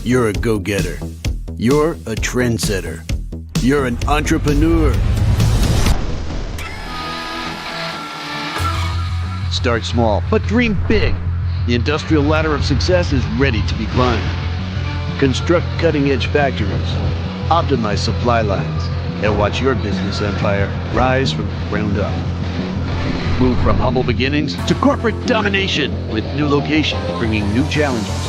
You're a go-getter. You're a trendsetter. You're an entrepreneur. Start small, but dream big. The industrial ladder of success is ready to be climbed. Construct cutting-edge factories, optimize supply lines, and watch your business empire rise from the ground up. Move from humble beginnings to corporate domination with new locations bringing new challenges.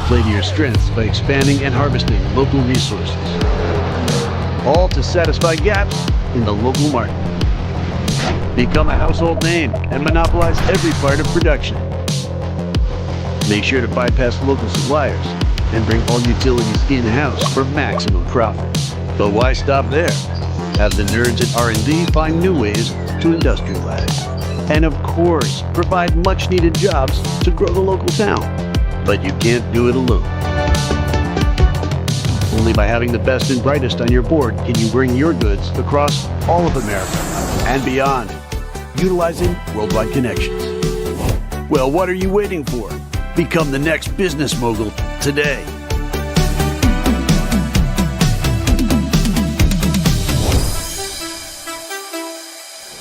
Play to your strengths by expanding and harvesting local resources. All to satisfy gaps in the local market. Become a household name and monopolize every part of production. Make sure to bypass local suppliers and bring all utilities in-house for maximum profit. But why stop there? Have the nerds at R&D find new ways to industrialize. And of course, provide much-needed jobs to grow the local town. But you can't do it alone. Only by having the best and brightest on your board can you bring your goods across all of America and beyond, utilizing worldwide connections. Well, what are you waiting for? Become the next business mogul today.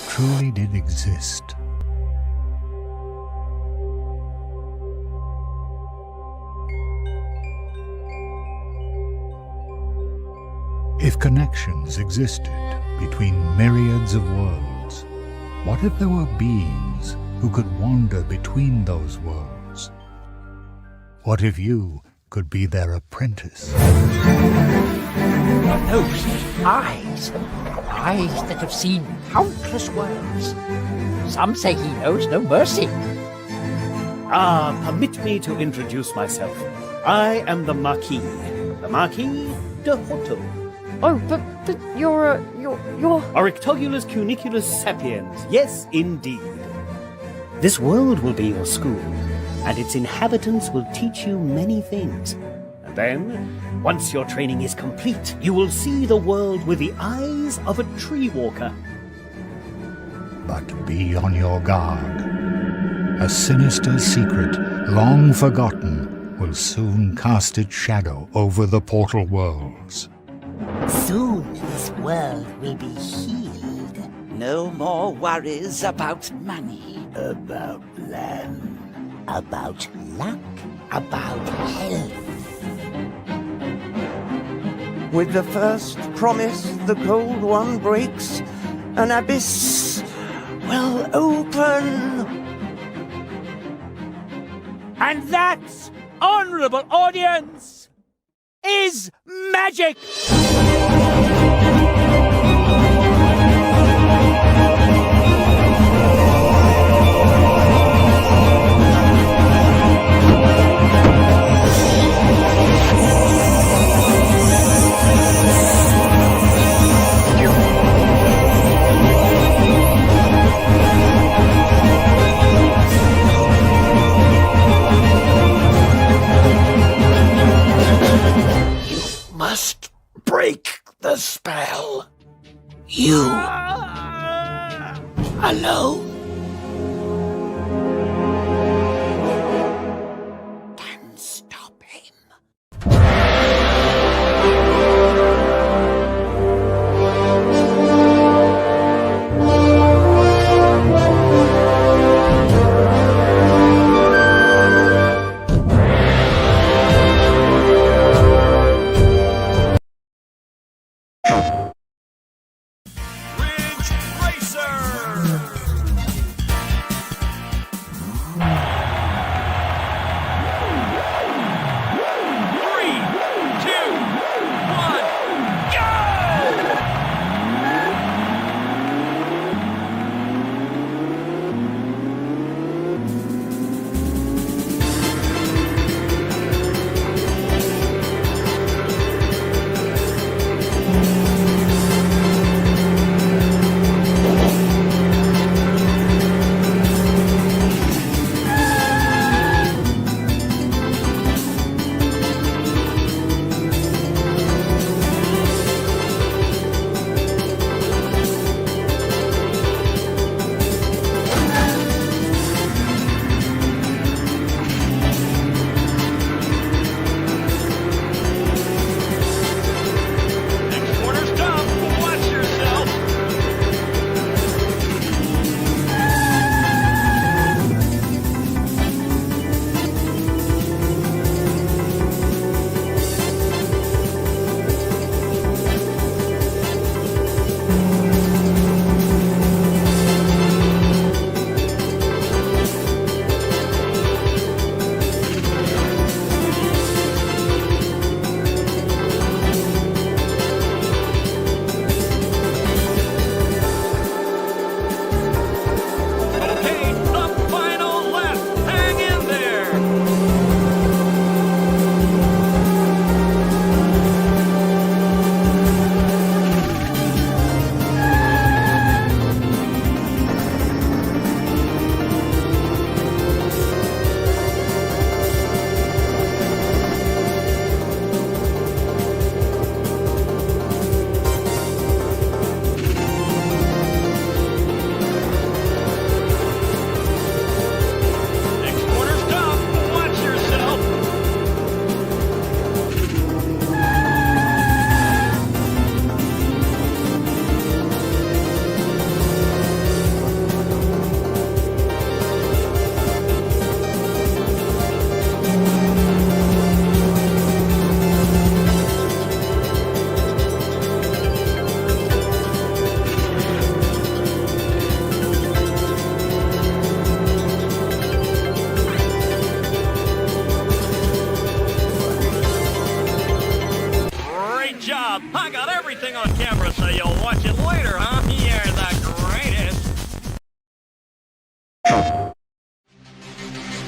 Truly did exist. If connections existed between myriads of worlds, what if there were beings who could wander between those worlds? What if you could be their apprentice? Those eyes that have seen countless worlds. Some say he knows no mercy. Permit me to introduce myself. I am the Marquis de Hoto. Oh, but you're... Orictogulus cuniculus sapiens, yes indeed. This world will be your school, and its inhabitants will teach you many things. And then, once your training is complete, you will see the world with the eyes of a tree walker. But be on your guard. A sinister secret, long forgotten, will soon cast its shadow over the portal worlds. Soon this world will be healed. No more worries about money, about land, about luck, about health. With the first promise, the Cold One breaks. An abyss will open. And that, honorable audience, is magic! Must break the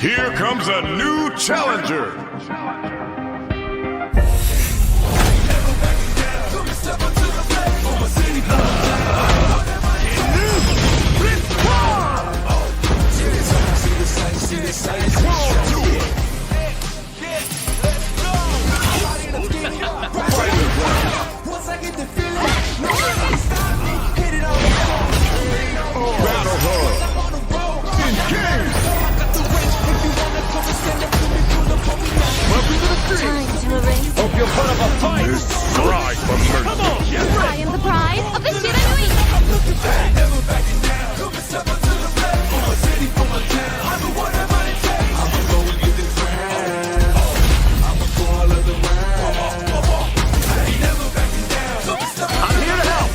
Here comes a new challenger! Hope you're part of a fight! Cry for mercy! Come on! I am the pride of the Shiranui! I'm here to help!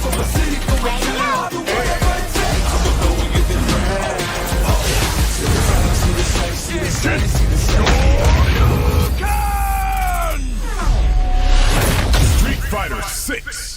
Street Fighter 6!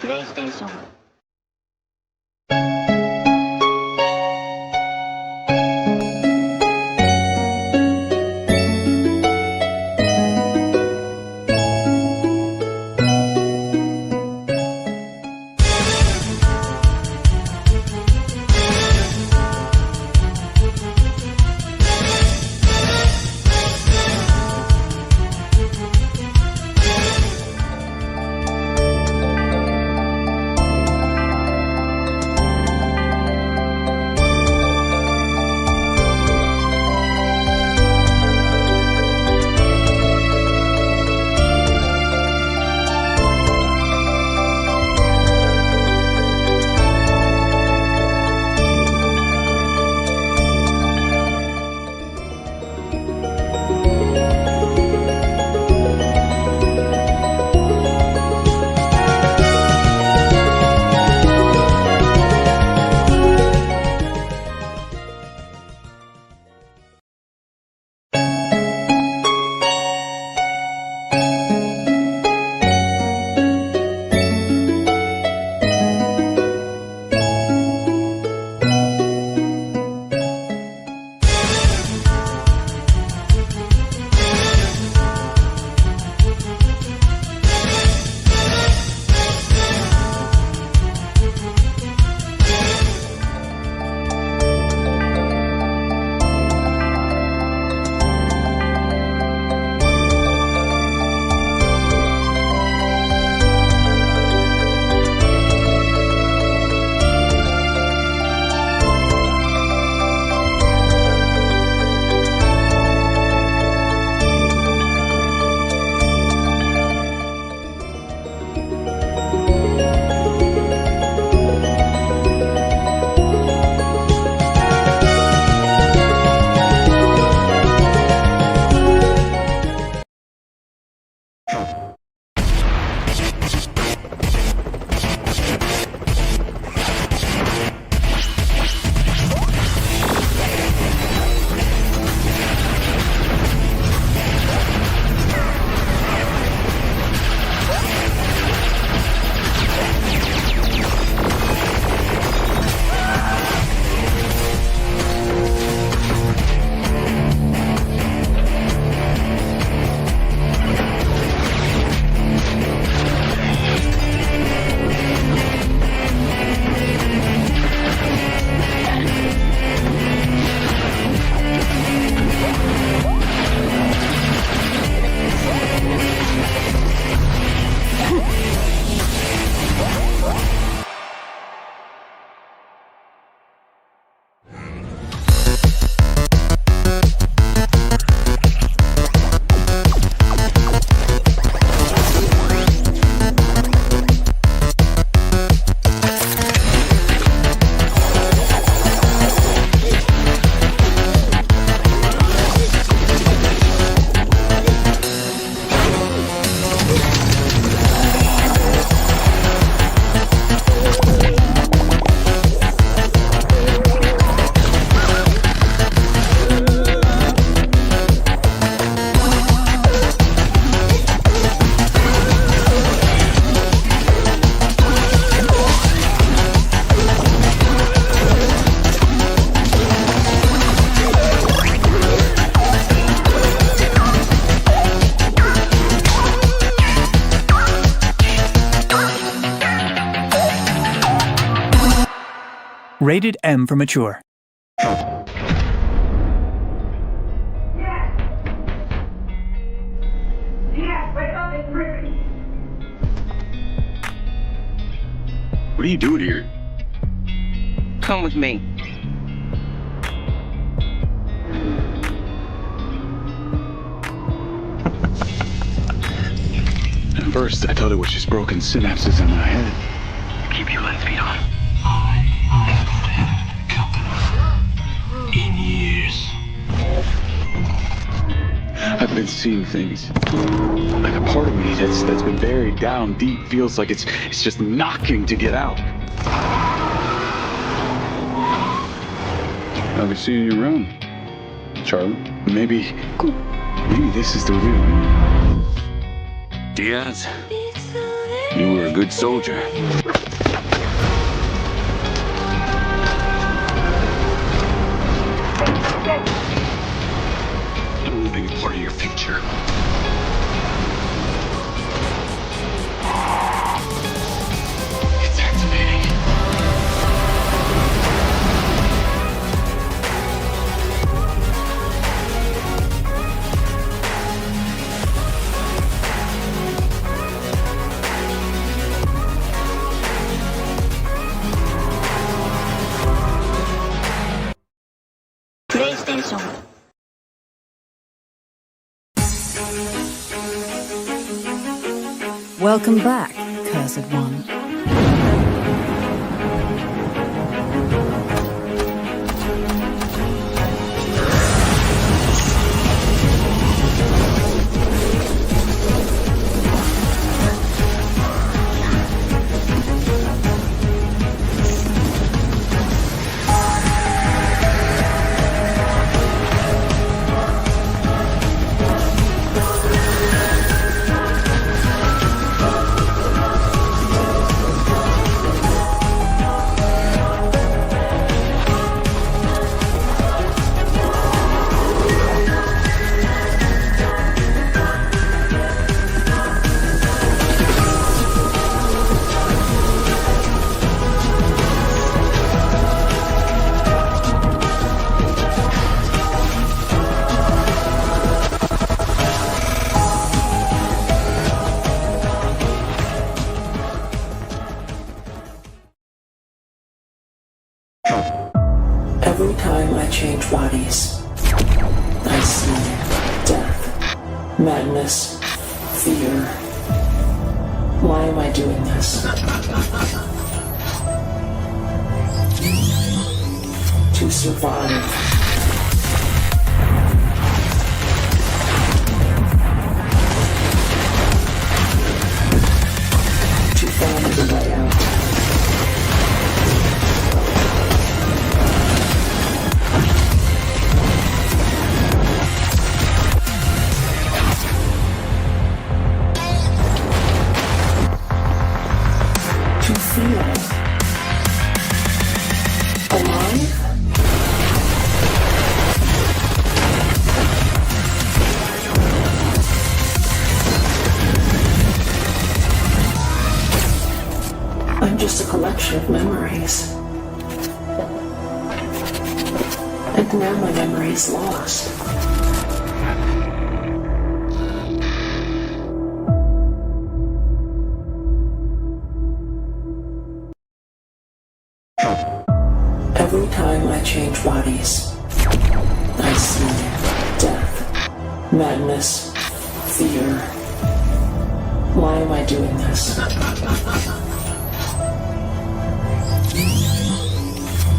PlayStation. Rated M for mature. What are you doing here? Come with me. At first, I thought it was just broken synapses in my head. Keep your lights feet on. I haven't had company in years. I've been seeing things. Like a part of me that's been buried down deep feels like it's just knocking to get out. I'll be seeing you around, Charlie. Maybe this is the real me. Diaz, you were a good soldier. I'm living a part of your future. It's activating. PlayStation. Welcome back, Cursed One. Every time I change bodies, I see death, madness, fear. Why am I doing this? To survive. To find the way out. To feel alive. I'm just a collection of memories. And now my memory is lost. Every time I change bodies, I see death, madness, fear. Why am I doing this?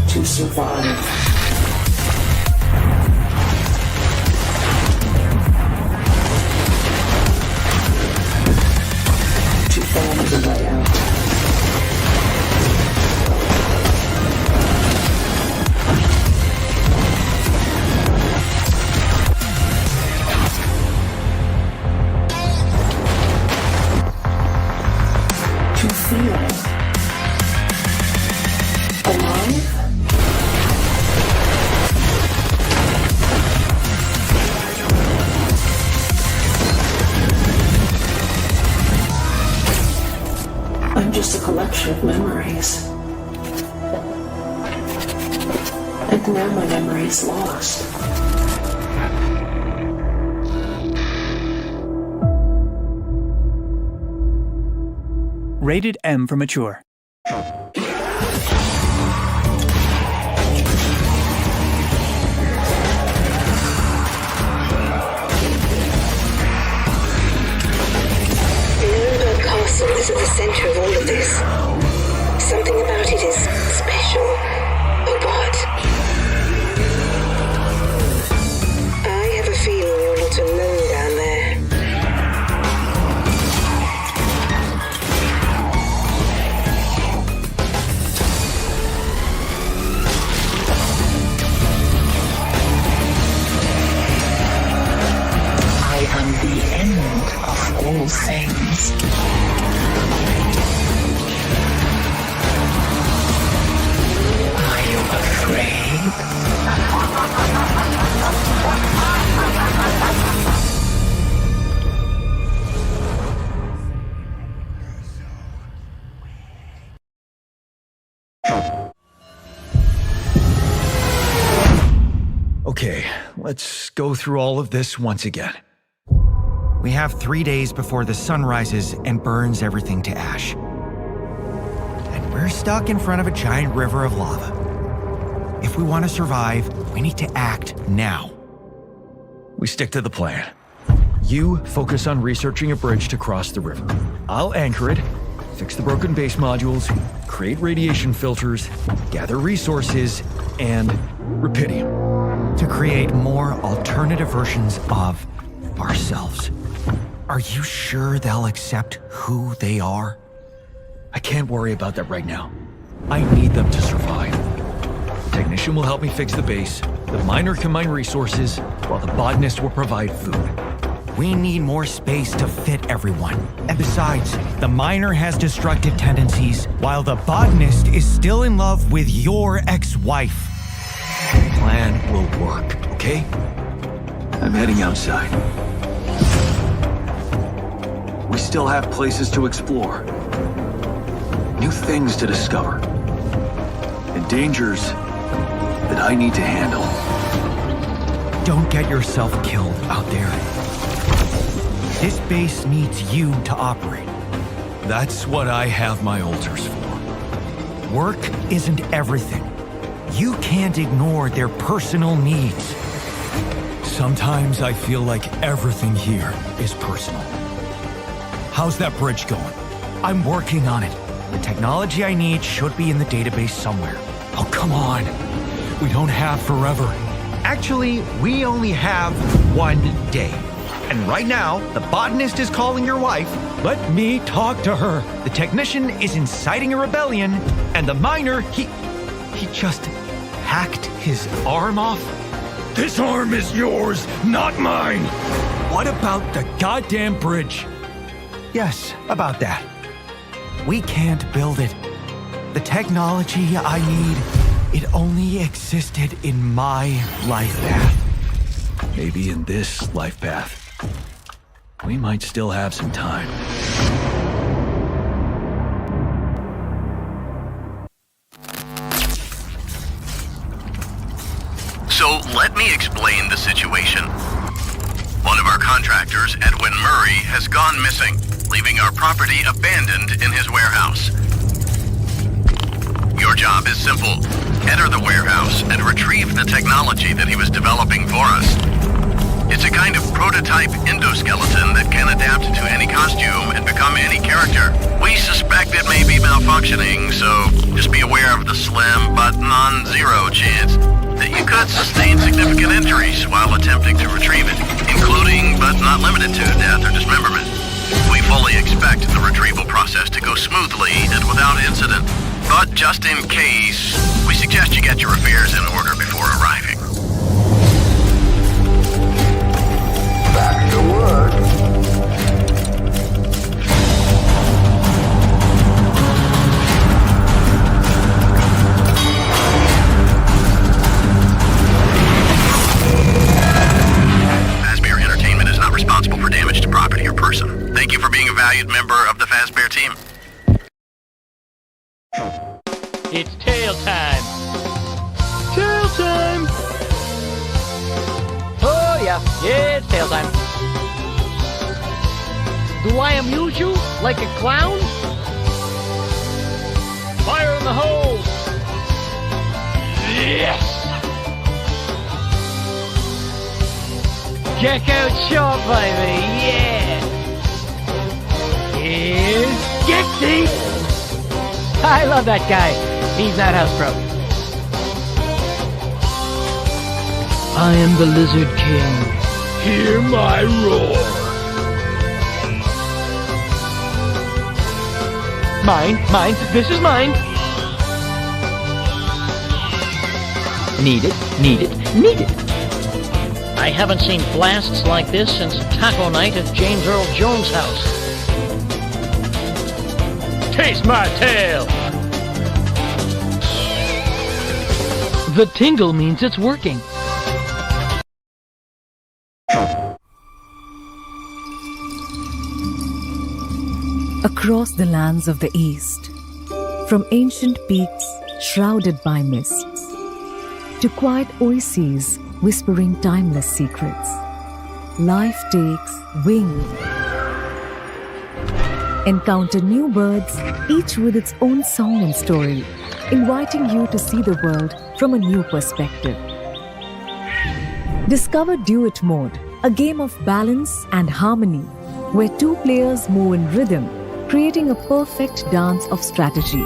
To survive. To find the way out. To feel alive. I'm just a collection of memories. Now my memory is lost. Rated M for mature. Nuremberg Castle is at the center of all of this. Something about it is special. But what? I have a feeling you're not alone down there. I am the end of all things. Are you afraid? Okay, let's go through all of this once again. We have 3 days before the sun rises and burns everything to ash. And we're stuck in front of a giant river of lava. If we want to survive, we need to act now. We stick to the plan. You focus on researching a bridge to cross the river. I'll anchor it, fix the broken base modules, create radiation filters, gather resources, and rupidium to create more alternative versions of ourselves. Are you sure they'll accept who they are? I can't worry about that right now. I need them to survive. The technician will help me fix the base, the miner can mine resources, while the botanist will provide food. We need more space to fit everyone. And besides, the miner has destructive tendencies, while the botanist is still in love with your ex-wife. The plan will work, okay? I'm heading outside. We still have places to explore, new things to discover, and dangers that I need to handle. Don't get yourself killed out there. This base needs you to operate. That's what I have my altars for. Work isn't everything. You can't ignore their personal needs. Sometimes I feel like everything here is personal. How's that bridge going? I'm working on it. The technology I need should be in the database somewhere. Oh, come on. We don't have forever. Actually, we only have 1 day. And right now, the botanist is calling your wife. Let me talk to her. The technician is inciting a rebellion, and the miner, he just hacked his arm off. This arm is yours, not mine. What about the goddamn bridge? Yes, about that. We can't build it. The technology I need, it only existed in my life path. Maybe in this life path, we might still have some time. So let me explain the situation. One of our contractors, Edwin Murray, has gone missing, leaving our property abandoned in his warehouse. Your job is simple. Enter the warehouse and retrieve the technology that he was developing for us. It's a kind of prototype endoskeleton that can adapt to any costume and become any character. We suspect it may be malfunctioning, so just be aware of the slim but non-zero chance that you could sustain significant injuries while attempting to retrieve it, including but not limited to death or dismemberment. We fully expect the retrieval process to go smoothly and without incident, but just in case, we suggest you get your affairs in order before arriving. Back to work. Fazbear Entertainment is not responsible for damage to property or person. Thank you for being a valued member of the Fazbear team. It's tail time! Tail time! It's tail time. Do I amuse you like a clown? Fire in the hole! Yes! Check out Shaw, baby, yeah! Here's Gexy! I love that guy. He's not house pro. I am the Lizard King. Hear my roar. Mine, this is mine. Need it. I haven't seen blasts like this since taco night at James Earl Jones' house. Taste my tail! The tingle means it's working. Across the lands of the East, from ancient peaks shrouded by mists, to quiet oases whispering timeless secrets, life takes wing. Encounter new birds, each with its own song and story, inviting you to see the world from a new perspective. Discover Duet Mode, a game of balance and harmony, where two players move in rhythm, creating a perfect dance of strategy.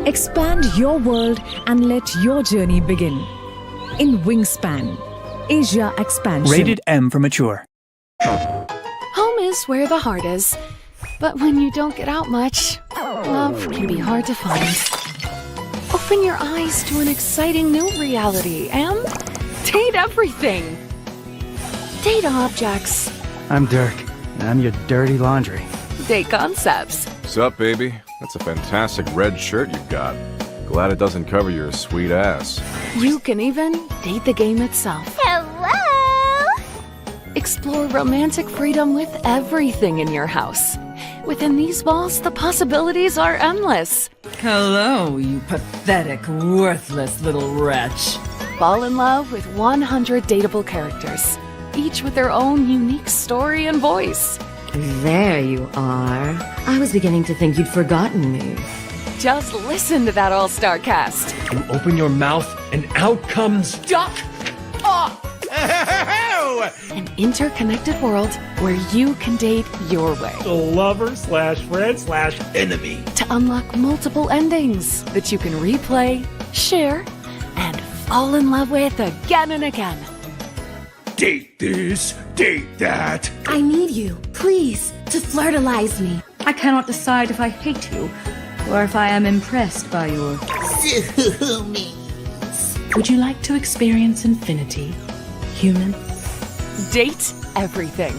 Expand your world and let your journey begin. In Wingspan, Asia Expansion. Rated M for mature. Home is where the heart is. But when you don't get out much, love can be hard to find. Open your eyes to an exciting new reality and date everything. Date objects. I'm Dirk, and I'm your dirty laundry. Date concepts. Sup, baby? That's a fantastic red shirt you've got. Glad it doesn't cover your sweet ass. You can even date the game itself. Hello! Explore romantic freedom with everything in your house. Within these walls, the possibilities are endless. Hello, you pathetic, worthless little wretch. Fall in love with 100 dateable characters, each with their own unique story and voice. There you are. I was beginning to think you'd forgotten me. Just listen to that all-star cast. You open your mouth and out comes Duck! Oh! An interconnected world where you can date your way. lover slash friend slash enemy. To unlock multiple endings that you can replay, share, and fall in love with again and again. Date this, date that. I need you, please, to flirtalize me. I cannot decide if I hate you or if I am impressed by your zoomies. Would you like to experience infinity, human? Date everything.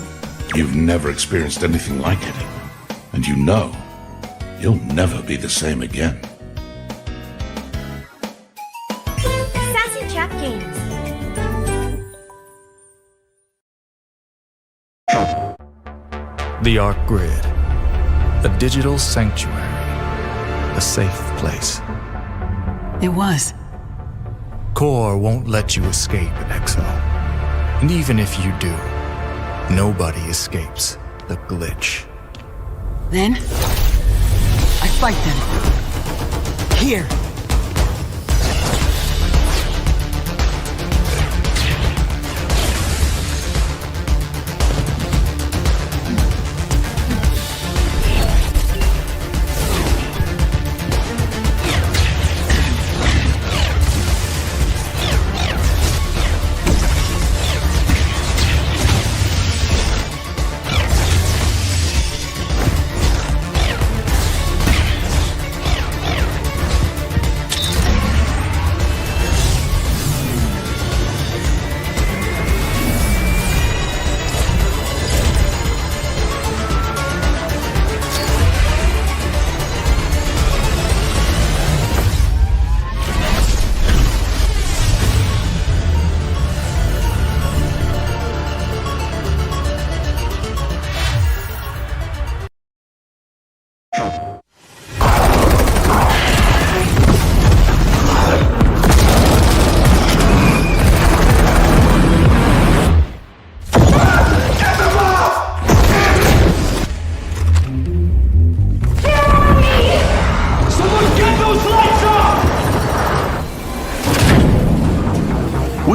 You've never experienced anything like it. And you know, you'll never be the same again. Sassy Trap Games. The Arc Grid. A digital sanctuary. A safe place. It was. Core won't let you escape, Exo. And even if you do, nobody escapes the glitch. Then, I fight them. Here.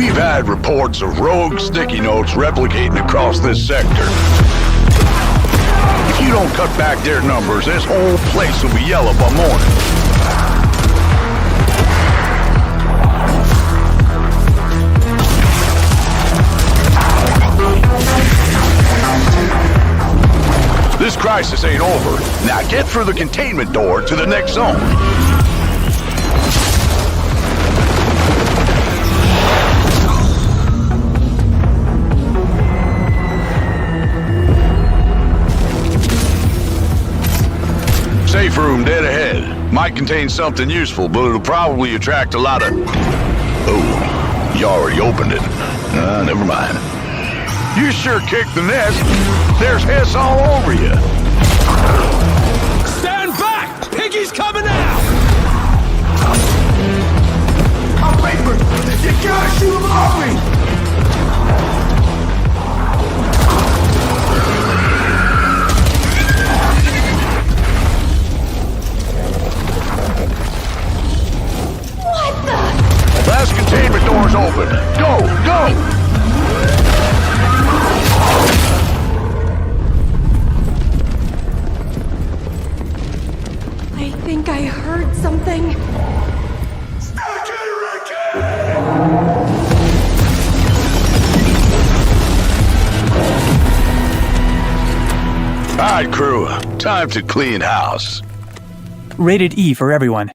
We've had reports of rogue sticky notes replicating across this sector. If you don't cut back their numbers, this whole place will be yellow by morning. This crisis ain't over. Now get through the containment door to the next zone. Safe room dead ahead. Might contain something useful, but it'll probably attract a lot of... Oh, you already opened it. Never mind. You sure kicked the nest. There's hiss all over you. Stand back! Piggy's coming out! I'm Reaper! You gotta shoot him off me! What the? Last containment door's open. Go! Go! I think I heard something. Alright, crew. Time to clean house. Rated E for everyone.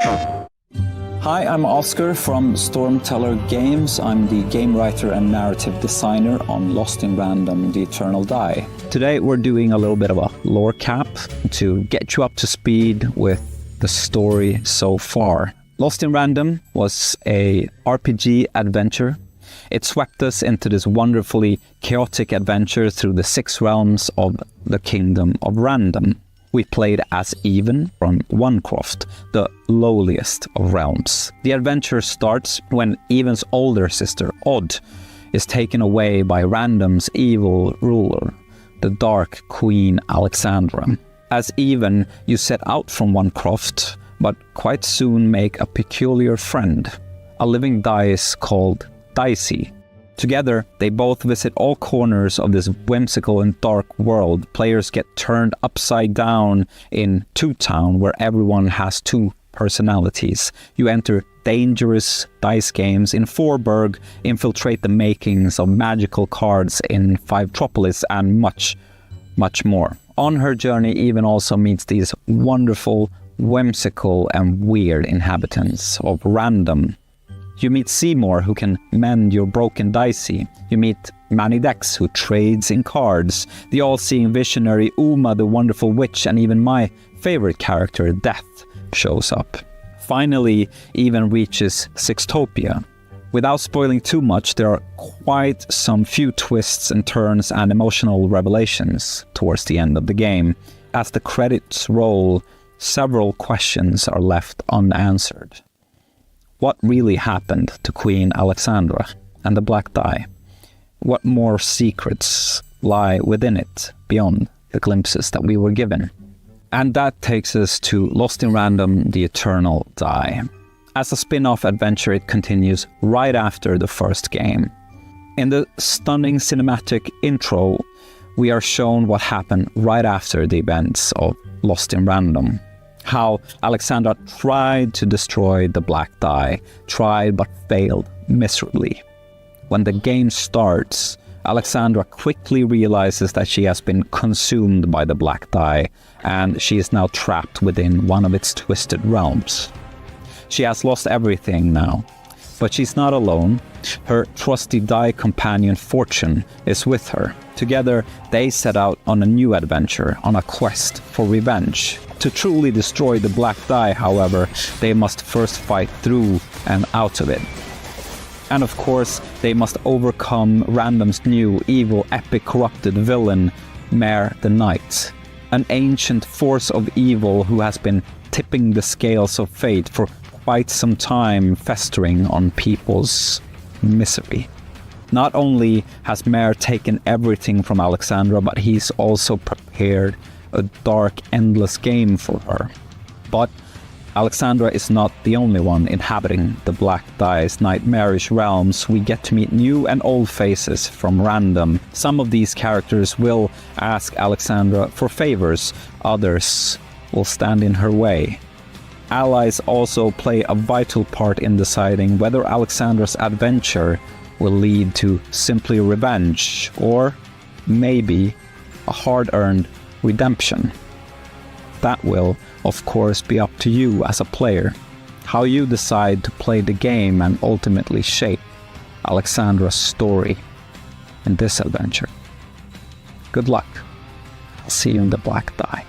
Hi, I'm Oscar from Stormteller Games. I'm the game writer and narrative designer on Lost in Random, The Eternal Die. Today we're doing a little bit of a lore cap to get you up to speed with the story so far. Lost in Random was a RPG adventure. It swept us into this wonderfully chaotic adventure through the 6 realms of the Kingdom of Random. We played as Even from Onecroft, the lowliest of realms. The adventure starts when Even's older sister, Odd, is taken away by Random's evil ruler, the Dark Queen Alexandra. As Even, you set out from Onecroft, but quite soon make a peculiar friend, a living dice called Dicey. Together, they both visit all corners of this whimsical and dark world. Players get turned upside down in Two Town, where everyone has 2 personalities. You enter dangerous dice games in Forburg, infiltrate the makings of magical cards in Fivetropolis, and much, much more. On her journey, Even also meets these wonderful, whimsical, and weird inhabitants of Random. You meet Seymour, who can mend your broken dicey. You meet Manny Dex, who trades in cards. The all-seeing visionary Uma, the wonderful witch, and even my favorite character, Death, shows up. Finally, Even reaches Sextopia. Without spoiling too much, there are quite some few twists and turns and emotional revelations towards the end of the game. As the credits roll, several questions are left unanswered. What really happened to Queen Alexandra and the Black Die? What more secrets lie within it beyond the glimpses that we were given? And that takes us to Lost in Random, The Eternal Die. As a spin-off adventure, it continues right after the first game. In the stunning cinematic intro, we are shown what happened right after the events of Lost in Random. How Alexandra tried to destroy the Black Die, tried but failed miserably. When the game starts, Alexandra quickly realizes that she has been consumed by the Black Die, and she is now trapped within one of its twisted realms. She has lost everything now, but she's not alone. Her trusty Die companion Fortune is with her. Together, they set out on a new adventure, on a quest for revenge. To truly destroy the Black Die, however, they must first fight through and out of it. And of course, they must overcome Random's new, evil, epic, corrupted villain, Mare the Knight. An ancient force of evil who has been tipping the scales of fate for quite some time, festering on people's misery. Not only has Mare taken everything from Alexandra, but he's also prepared a dark, endless game for her. But Alexandra is not the only one inhabiting the Black Die's nightmarish realms. We get to meet new and old faces from random. Some of these characters will ask Alexandra for favors, others will stand in her way. Allies also play a vital part in deciding whether Alexandra's adventure will lead to simply revenge or maybe a hard-earned redemption. That will, of course, be up to you as a player, how you decide to play the game and ultimately shape Alexandra's story in this adventure. Good luck. I'll see you in the Black Die.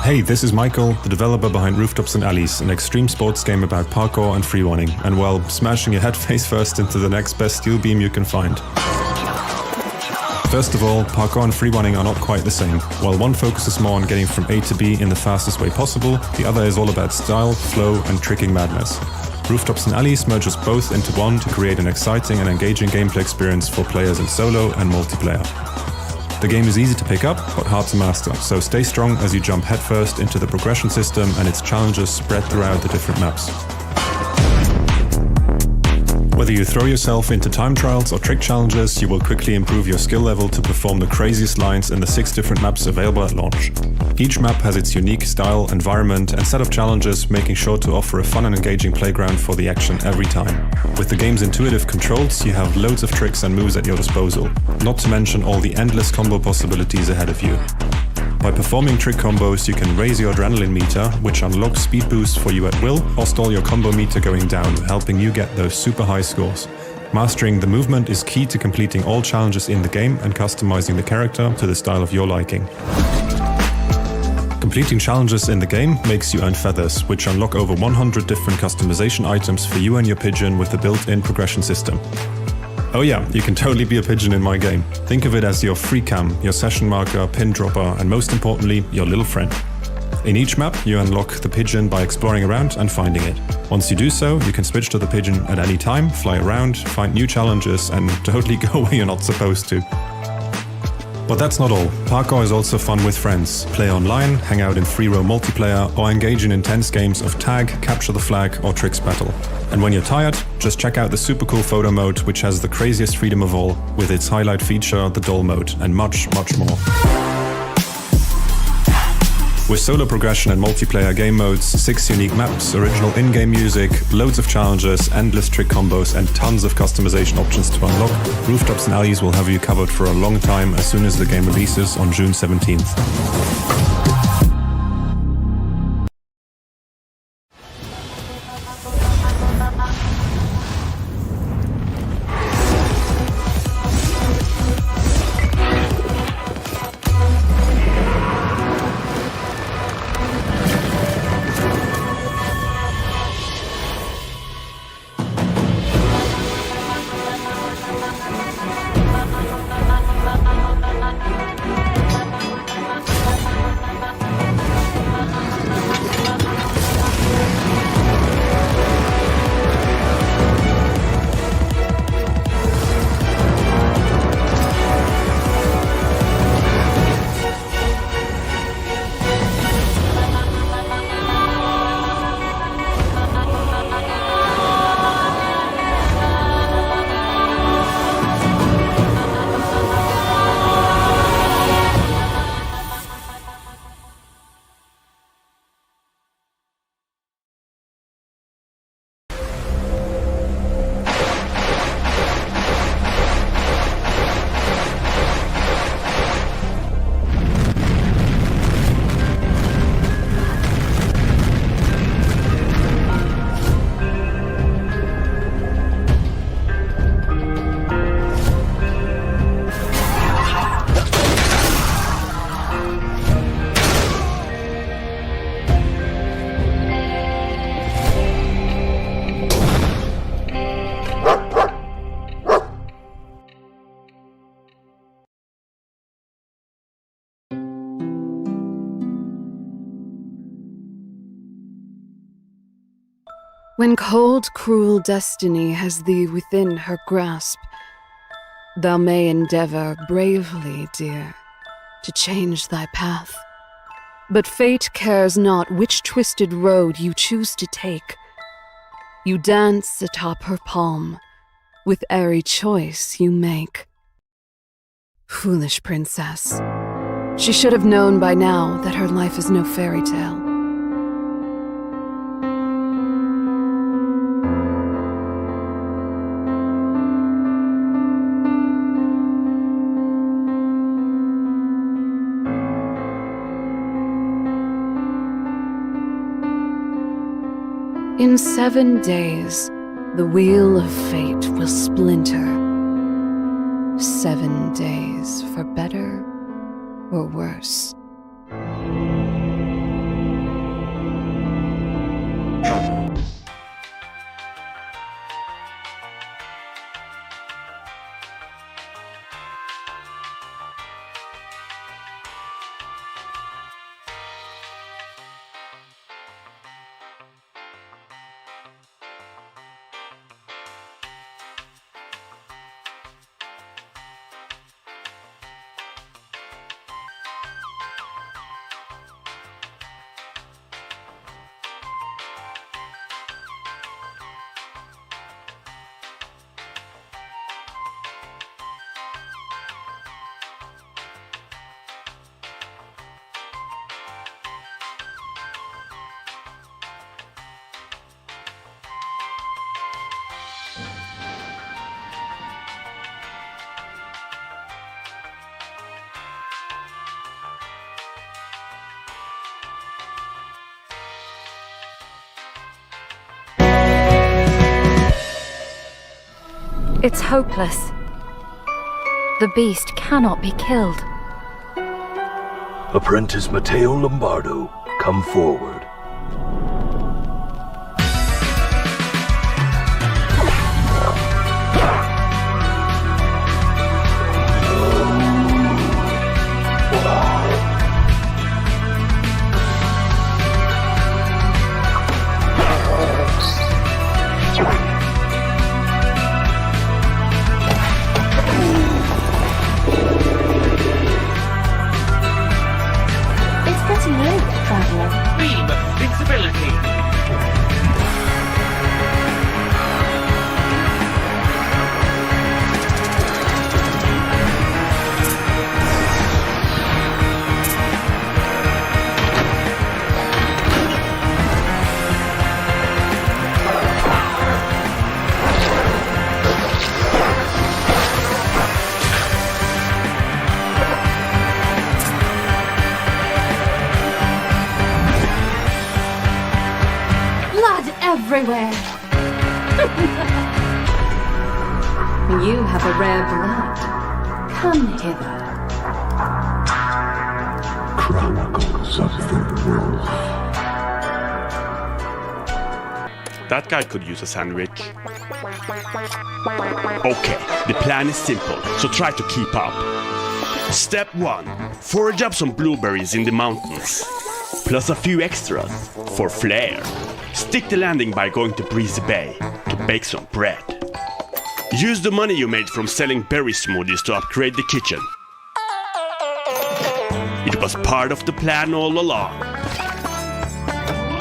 Hey, this is Michael, the developer behind Rooftops and Alleys, an extreme sports game about parkour and free running, and well, smashing your head face first into the next best steel beam you can find. First of all, parkour and free running are not quite the same. While one focuses more on getting from A to B in the fastest way possible, the other is all about style, flow, and tricking madness. Rooftops and Alleys merges both into one to create an exciting and engaging gameplay experience for players in solo and multiplayer. The game is easy to pick up, but hard to master, so stay strong as you jump headfirst into the progression system and its challenges spread throughout the different maps. Whether you throw yourself into time trials or trick challenges, you will quickly improve your skill level to perform the craziest lines in the 6 different maps available at launch. Each map has its unique style, environment, and set of challenges, making sure to offer a fun and engaging playground for the action every time. With the game's intuitive controls, you have loads of tricks and moves at your disposal, not to mention all the endless combo possibilities ahead of you. By performing trick combos, you can raise your adrenaline meter, which unlocks speed boosts for you at will, or stall your combo meter going down, helping you get those super high scores. Mastering the movement is key to completing all challenges in the game and customizing the character to the style of your liking. Completing challenges in the game makes you earn feathers, which unlock over 100 different customization items for you and your pigeon with the built-in progression system. Oh yeah, you can totally be a pigeon in my game. Think of it as your free cam, your session marker, pin dropper, and most importantly, your little friend. In each map, you unlock the pigeon by exploring around and finding it. Once you do so, you can switch to the pigeon at any time, fly around, find new challenges, and totally go where you're not supposed to. But that's not all. Parkour is also fun with friends. Play online, hang out in free-roam multiplayer, or engage in intense games of tag, capture the flag, or tricks battle. And when you're tired, just check out the super cool photo mode, which has the craziest freedom of all, with its highlight feature, the doll mode, and much, much more. With solo progression and multiplayer game modes, 6 unique maps, original in-game music, loads of challenges, endless trick combos, and tons of customization options to unlock, Rooftops and Alleys will have you covered for a long time as soon as the game releases on June 17th. When cold, cruel destiny has thee within her grasp, thou may endeavor bravely, dear, to change thy path. But fate cares not which twisted road you choose to take. You dance atop her palm, with airy choice you make. Foolish princess, she should have known by now that her life is no fairy tale. In 7 days, the wheel of fate will splinter. 7 days for better or worse. It's hopeless. The beast cannot be killed. Apprentice Matteo Lombardo, come forward. everywhere. You have a rare blood. Come hither. Chronicles of the Wolf. That guy could use a sandwich. Okay, the plan is simple, so try to keep up. Step 1. Forage up some blueberries in the mountains. Plus a few extras for flair. Stick the landing by going to Breezy Bay to bake some bread. Use the money you made from selling berry smoothies to upgrade the kitchen. It was part of the plan all along.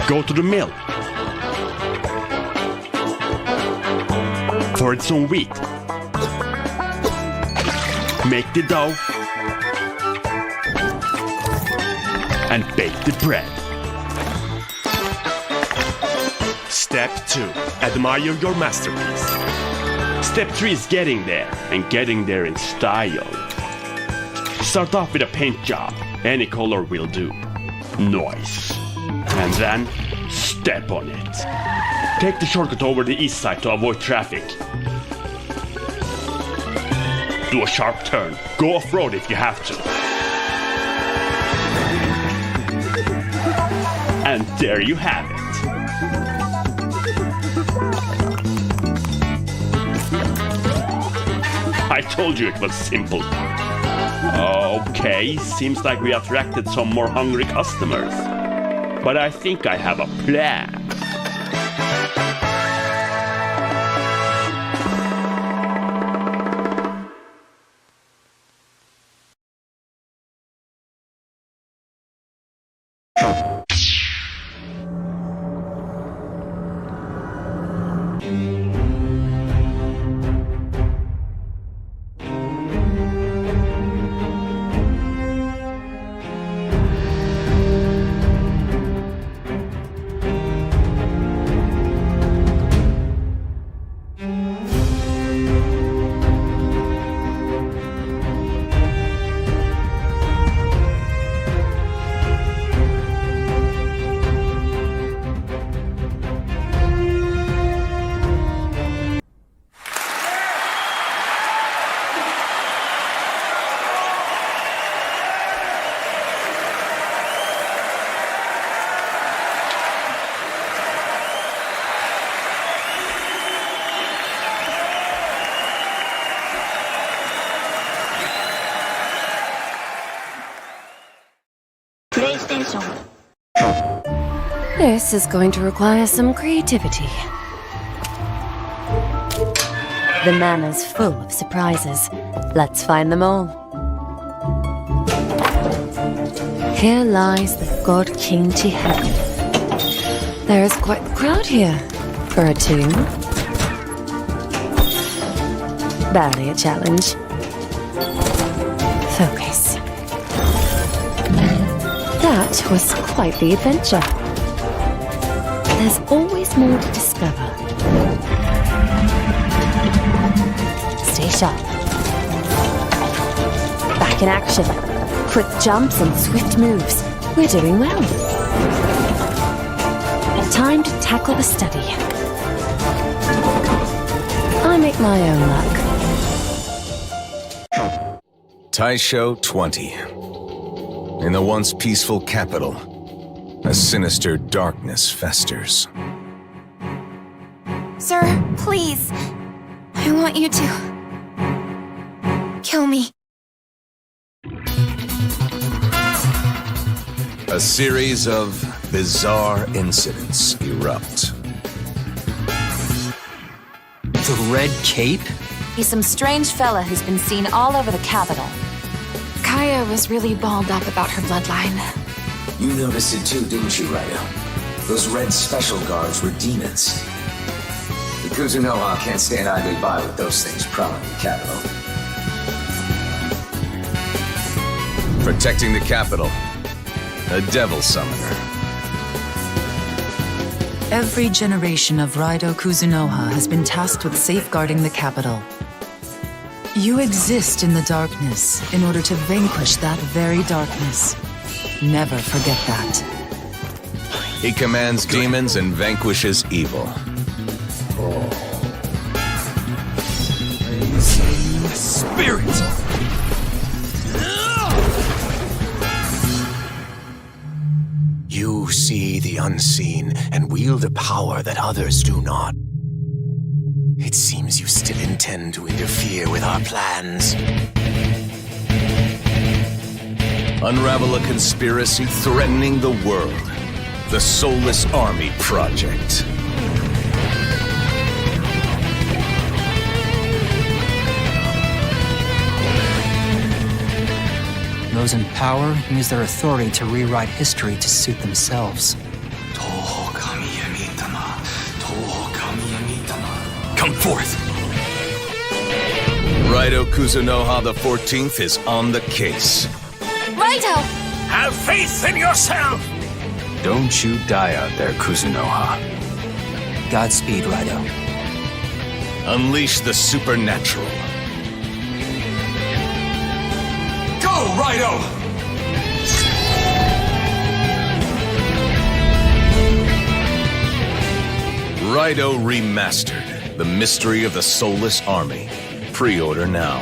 Go to the mill. Forage some wheat. Make the dough. And bake the bread. Step 2. Admire your masterpiece. Step 3 is getting there, and getting there in style. Start off with a paint job. Any color will do. Nice. And then, step on it. Take the shortcut over the east side to avoid traffic. Do a sharp turn. Go off-road if you have to. And there you have it. I told you it was simple. Okay, seems like we attracted some more hungry customers. But I think I have a plan. This is going to require some creativity. The mana's full of surprises. Let's find them all. Here lies the God King Tihead. There is quite the crowd here for a tomb. Barely a challenge. Focus. That was quite the adventure. There's always more to discover. Stay sharp. Back in action. Quick jumps and swift moves. We're doing well. Time to tackle the study. I make my own luck. Taisho 20. In the once peaceful capital, a sinister darkness festers. Sir, please. I want you to kill me. A series of bizarre incidents erupt. The Red Cape? He's some strange fella who's been seen all over the capital. Kaya was really balled up about her bloodline. You noticed it too, didn't you, Ryder? Those red special guards were demons. The Kuzunoha can't stand idly by with those things prowling the capital. Protecting the capital. A devil summoner. Every generation of Raido Kuzunoha has been tasked with safeguarding the capital. You exist in the darkness in order to vanquish that very darkness. Never forget that. He commands demons and vanquishes evil. Spirit! You see the unseen and wield a power that others do not. It seems you still intend to interfere with our plans. Unravel a conspiracy threatening the world. The Soulless Army Project. Those in power use their authority to rewrite history to suit themselves. Come forth! Raido Kuzunoha the 14th is on the case. Raido! Have faith in yourself! Don't you die out there, Kuzunoha. Godspeed, Raido. Unleash the supernatural. Go, Raido! Raido Remastered. The Mystery of the Soulless Army. Pre-order now.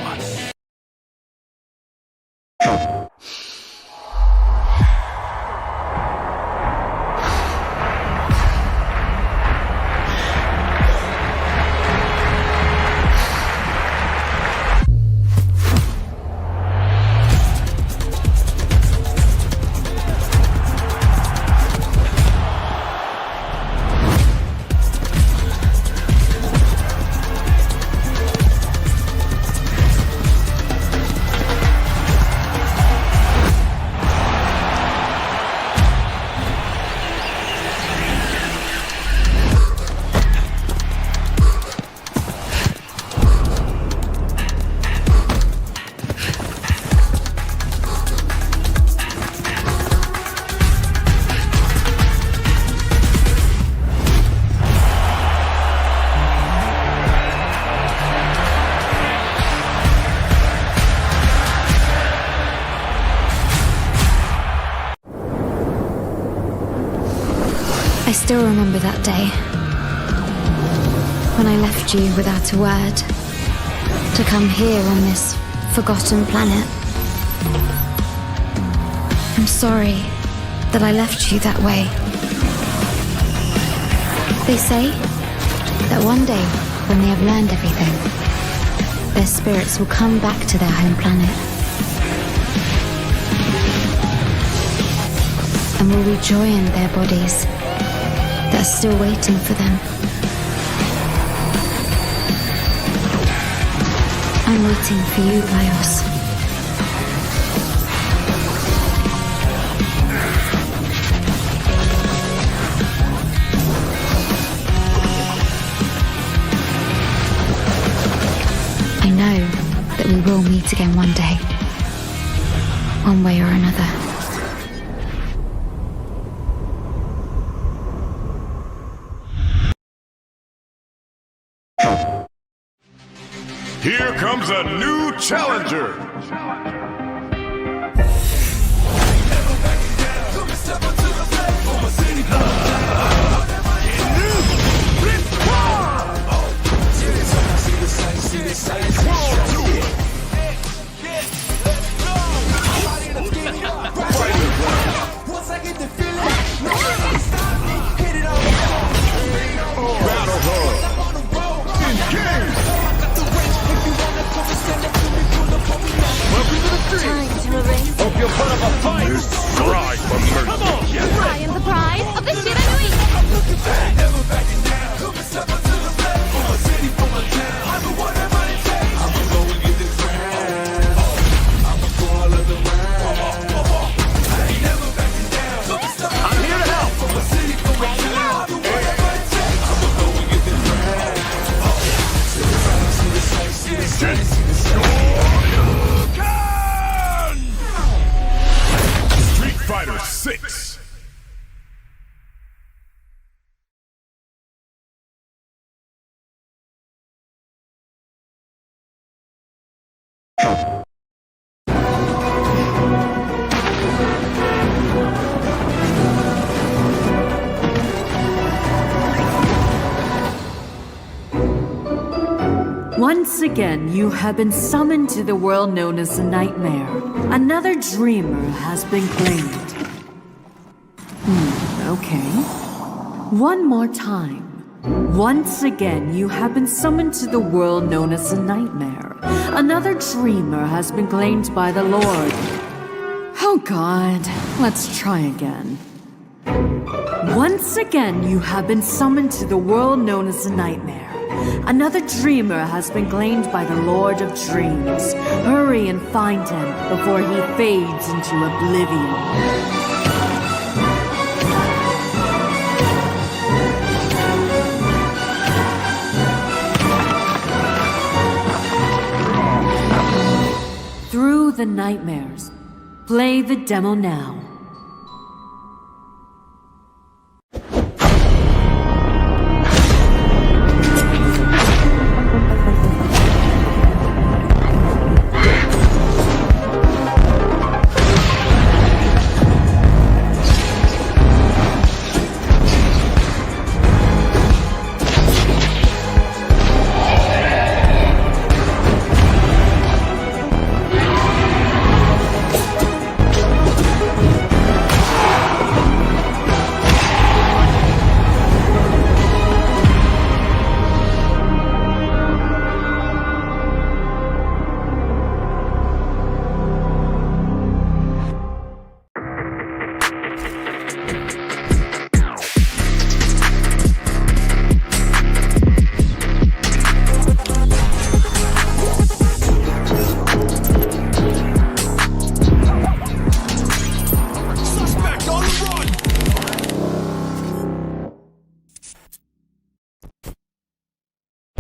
I still remember that day, when I left you without a word, to come here on this forgotten planet. I'm sorry that I left you that way. They say that one day, when they have learned everything, their spirits will come back to their home planet and will rejoin their bodies that are still waiting for them. I'm waiting for you, Laios. I know that we will meet again one day, one way or another. Here comes a new challenger! Welcome to the Once again, you have been summoned to the world known as the Nightmare. Another dreamer has been claimed. Okay. One more time. Once again, you have been summoned to the world known as the Nightmare. Another dreamer has been claimed by the Lord. Oh God, let's try again. Once again, you have been summoned to the world known as the Nightmare. Another dreamer has been claimed by the Lord of Dreams. Hurry and find him before he fades into oblivion. Through the Nightmares. Play the demo now.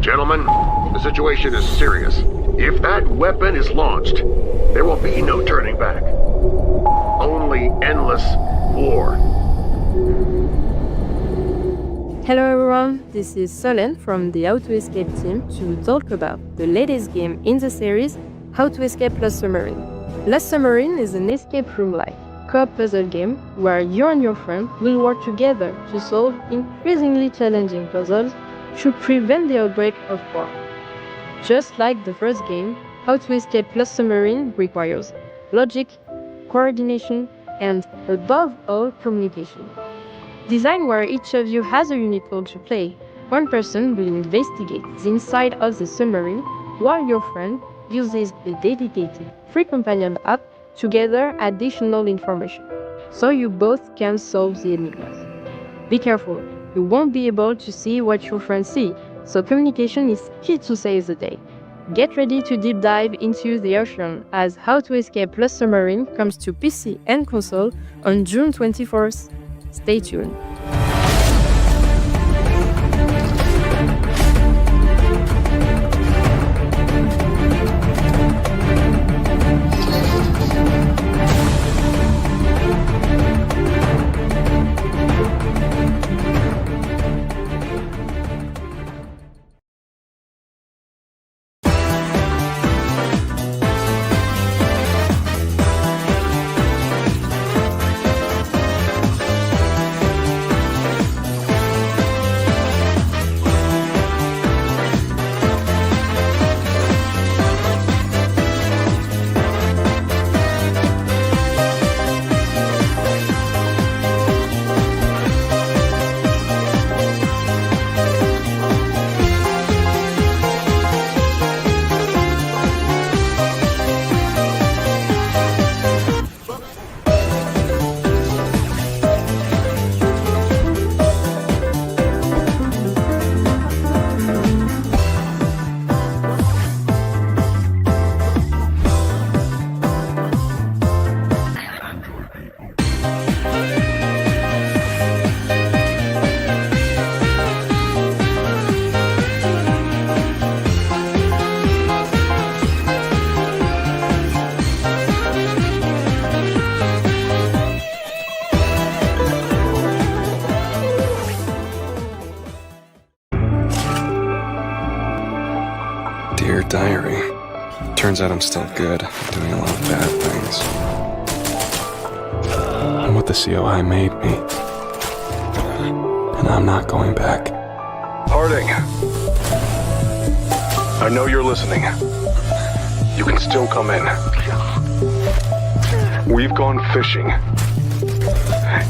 Gentlemen, the situation is serious. If that weapon is launched, there will be no turning back. Only endless war. Hello everyone, this is Solen from the How to Escape team to talk about the latest game in the series, How to Escape Lost Submarine. Lost Submarine is an escape room-like co-op puzzle game where you and your friend will work together to solve increasingly challenging puzzles to prevent the outbreak of war. Just like the first game, How to Escape Lost Submarine requires logic, coordination, and above all, communication. Designed where each of you has a unique role to play, one person will investigate the inside of the submarine while your friend uses a dedicated free companion app to gather additional information, so you both can solve the enigmas. Be careful, you won't be able to see what your friends see, so communication is key to save the day. Get ready to deep dive into the ocean as How to Escape Lost Submarine comes to PC and console on June 24th. Stay tuned. Dear Diary. Turns out I'm still good, doing a lot of bad things. I'm what the COI made me. And I'm not going back. Harding. I know you're listening. You can still come in. We've gone fishing.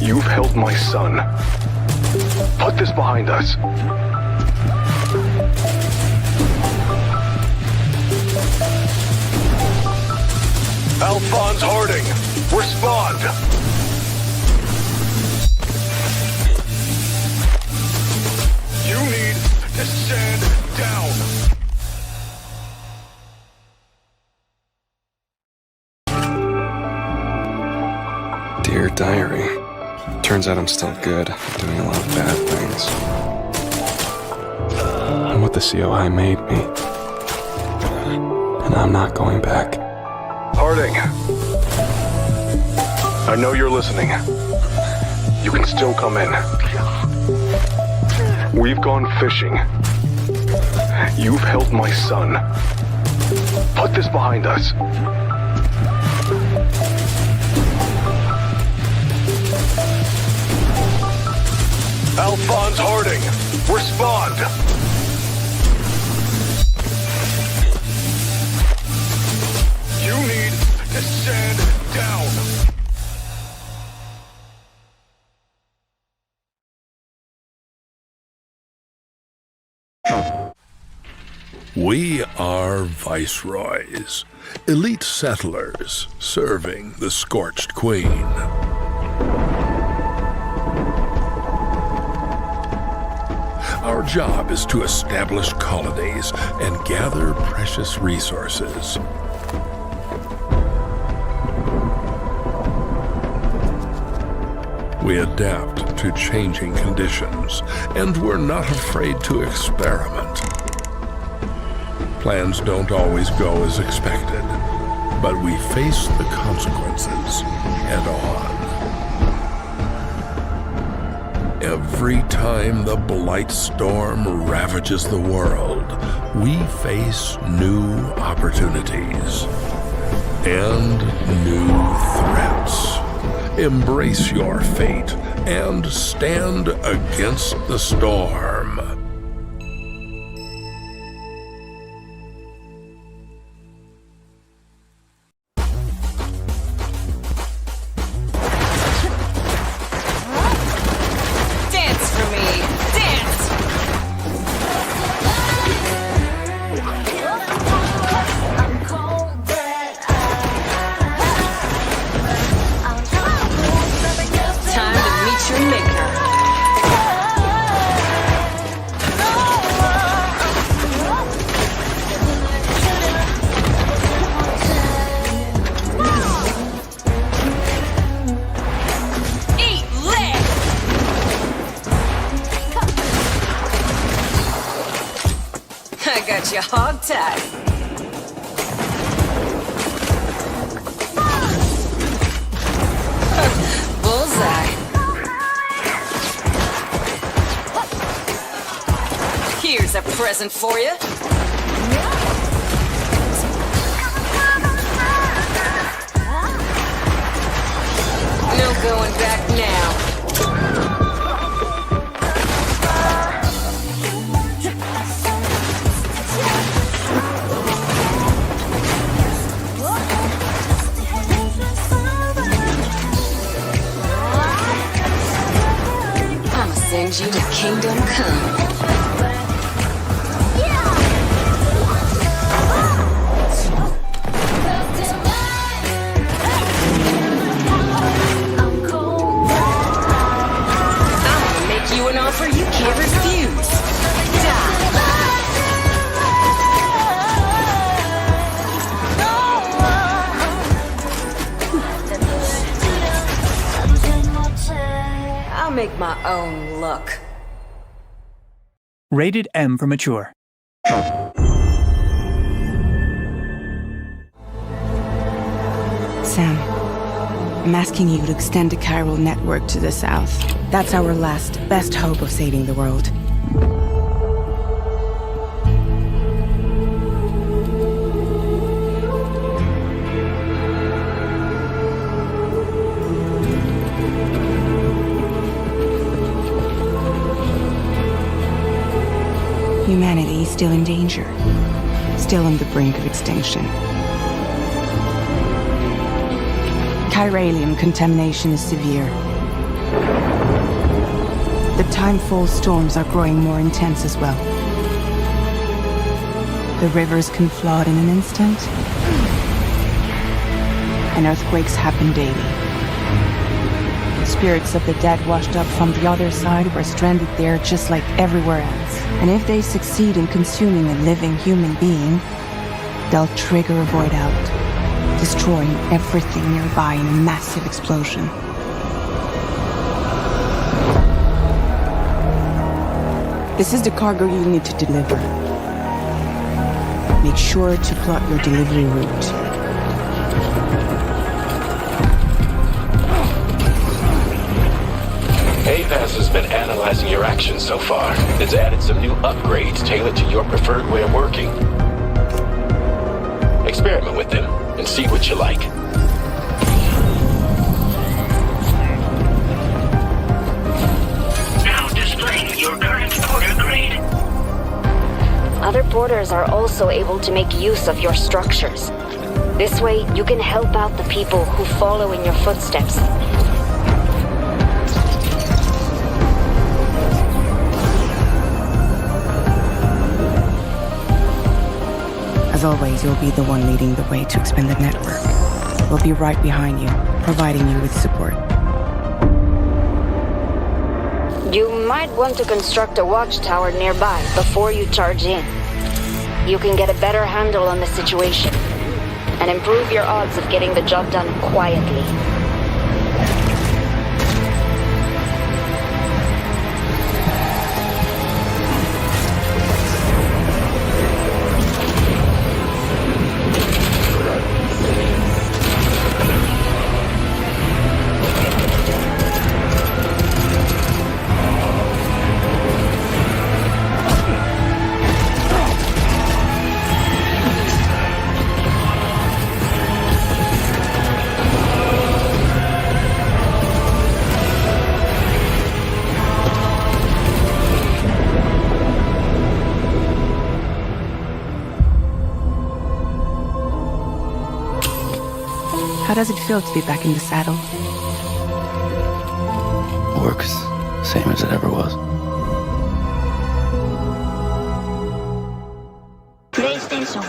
You've held my son. Put this behind us. Alphonse Harding, respond! You need to stand down. Dear Diary. Turns out I'm still good, doing a lot of bad things. I'm what the COI made me. And I'm not going back. Harding, I know you're listening. You can still come in. We've gone fishing. You've held my son. Put this behind us. Alphonse Harding, respond! You need to stand down. We are viceroys, elite settlers serving the Scorched Queen. Our job is to establish colonies and gather precious resources. We adapt to changing conditions, and we're not afraid to experiment. Plans don't always go as expected, but we face the consequences head on. Every time the Blight Storm ravages the world, we face new opportunities and new threats. Embrace your fate and stand against the storm. Got you hog-tied. Bullseye. Here's a present for you. No going back now. Send you to Kingdom Come. I'm gonna make you an offer you can't refuse. I'll make my own luck. Rated M for mature. Sam, I'm asking you to extend a chiral network to the south. That's our last, best hope of saving the world. Humanity is still in danger. still on the brink of extinction. Chiralium contamination is severe. The timefall storms are growing more intense as well. The rivers can flood in an instant, and earthquakes happen daily. Spirits of the dead washed up from the other side were stranded there just like everywhere else. And if they succeed in consuming a living human being, they'll trigger a void out, destroying everything nearby in a massive explosion. This is the cargo you need to deliver. Make sure to plot your delivery route. APAS has been analyzing your actions so far. It's added some new upgrades tailored to your preferred way of working. Experiment with them and see what you like. Now displaying your current porter grade. Other porters are also able to make use of your structures. This way, you can help out the people who follow in your footsteps. As always, you'll be the one leading the way to expand the network. We'll be right behind you, providing you with support. You might want to construct a watchtower nearby before you charge in. You can get a better handle on the situation and improve your odds of getting the job done quietly. How does it feel to be back in the saddle? Works same as it ever was. PlayStation.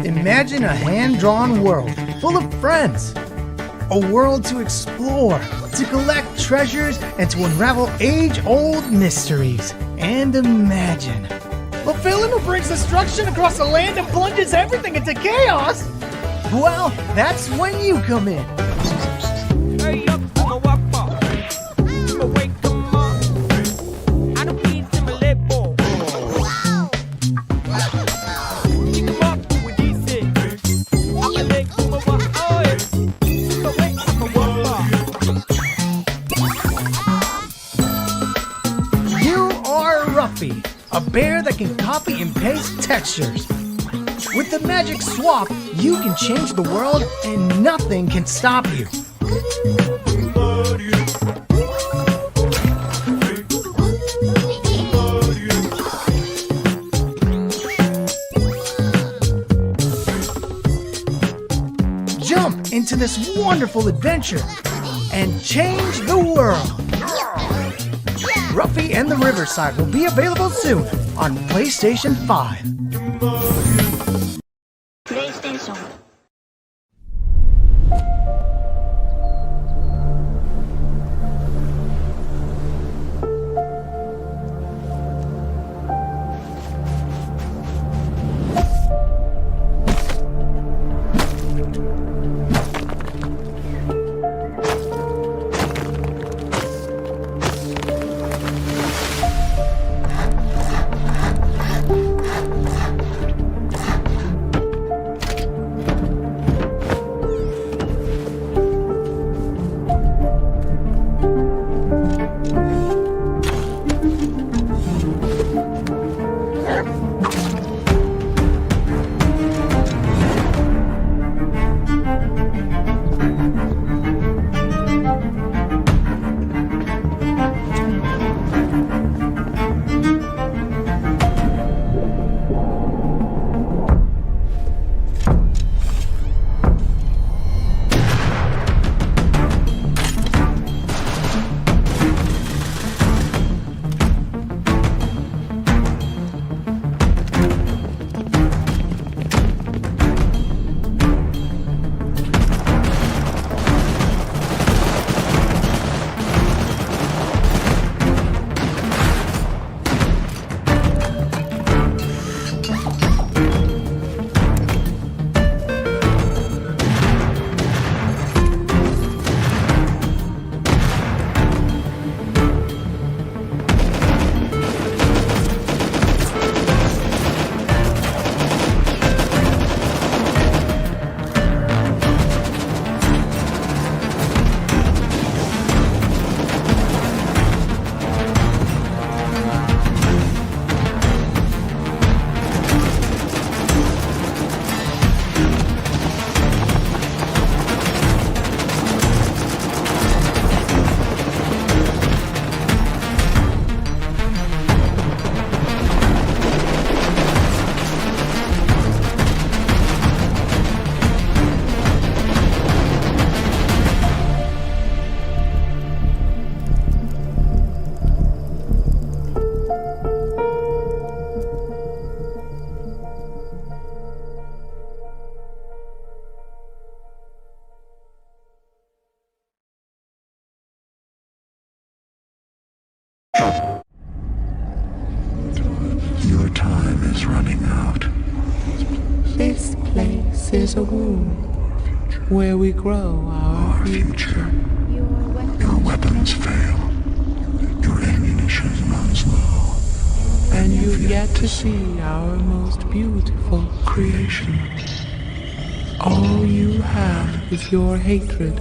Imagine a hand-drawn world full of friends. A world to explore, to collect treasures, and to unravel age-old mysteries. and imagine. The villain who brings destruction across the land and plunges everything into chaos? Well, that's when you come in. A bear that can copy and paste textures. With the magic swap, you can change the world and nothing can stop you. Jump into this wonderful adventure and change the world. Ruffy and the Riverside will be available soon on PlayStation 5. PlayStation. Your time is running out. This place is a womb where we grow our future. Your weapons fail. Your ammunition runs low. And you've yet to see our most beautiful creation. All you have is your hatred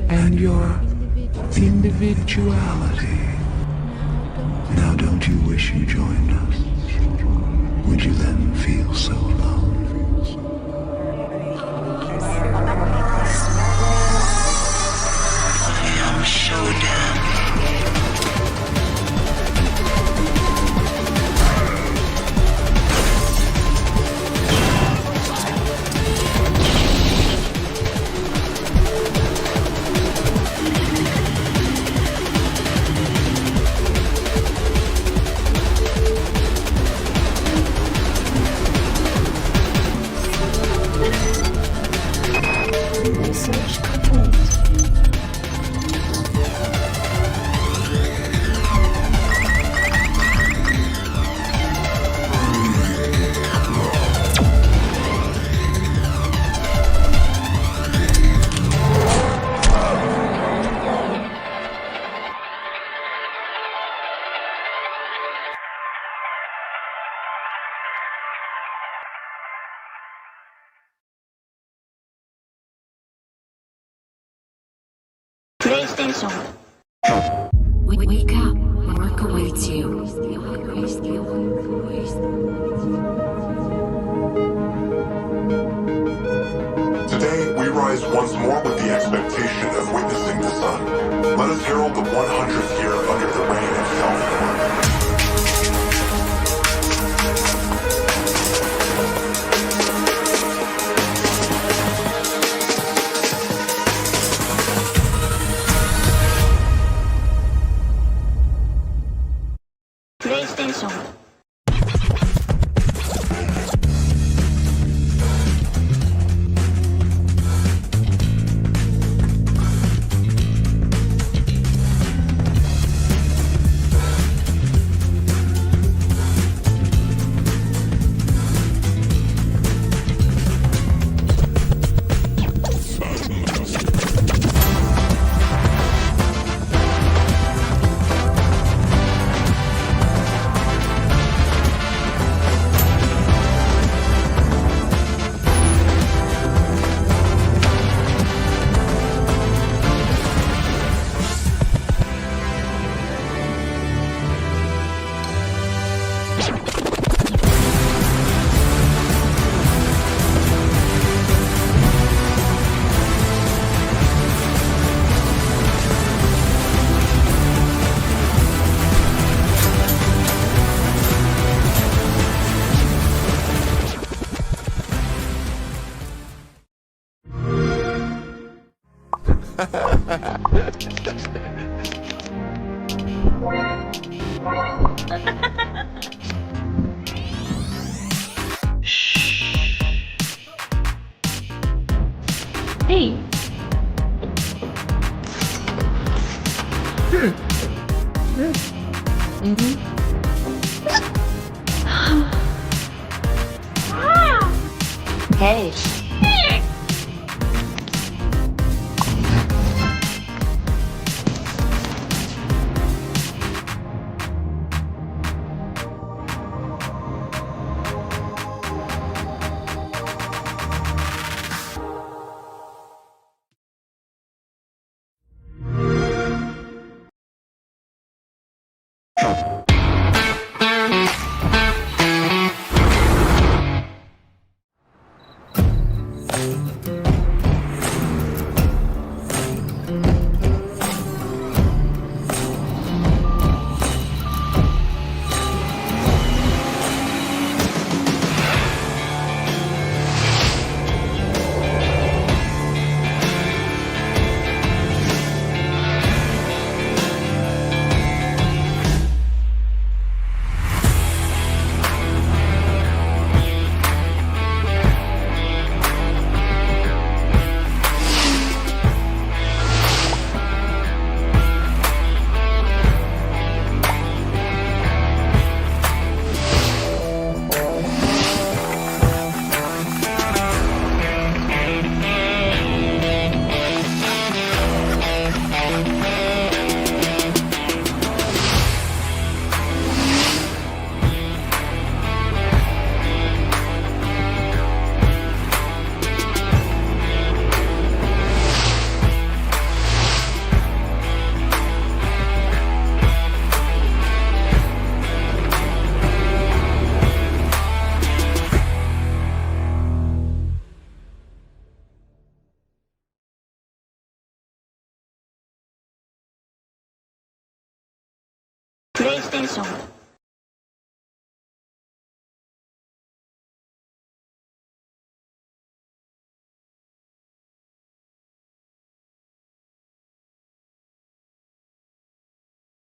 and your individuality. Now don't you wish you joined us? Would you then feel so alone? Final showdown. Research complete. PlayStation. Wake up. Work awaits you. Today, we rise once more with the expectation of witnessing the sun. Let us herald the 100th year under the reign of self-lord. PlayStation. Hey. Hey. PlayStation.